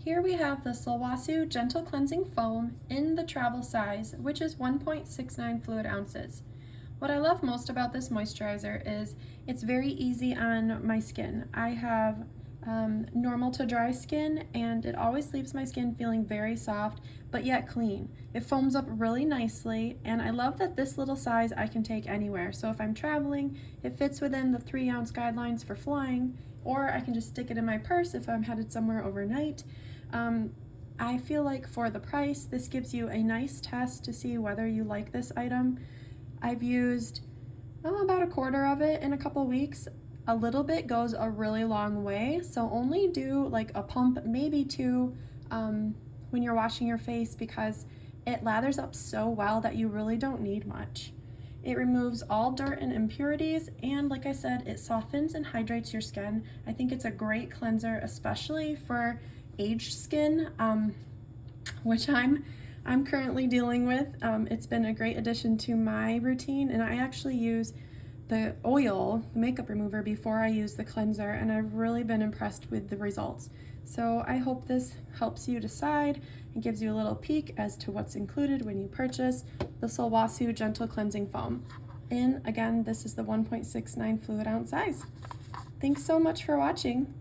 Here we have the Sulwhasoo Gentle Cleansing Foam in the travel size, which is 1.69 fluid ounces. What I love most about this moisturizer is it's very easy on my skin. I have normal to dry skin, and it always leaves my skin feeling very soft but yet clean. It foams up really nicely, and I love that this little size I can take anywhere. So if I'm traveling, it fits within the 3-ounce guidelines for flying, or I can just stick it in my purse if I'm headed somewhere overnight. I feel like for the price, this gives you a nice test to see whether you like this item. I've used about a quarter of it in a couple weeks. A little bit goes a really long way, so only do like a pump, maybe two, when you're washing your face, because it lathers up so well that you really don't need much. It removes all dirt and impurities, and like I said, it softens and hydrates your skin. I think it's a great cleanser, especially for aged skin, which I'm currently dealing with. It's been a great addition to my routine, and I actually use the oil, the makeup remover, before I use the cleanser, and I've really been impressed with the results. So I hope this helps you decide and gives you a little peek as to what's included when you purchase the Sulwhasoo Gentle Cleansing Foam. And again, this is the 1.69 fluid ounce size. Thanks so much for watching.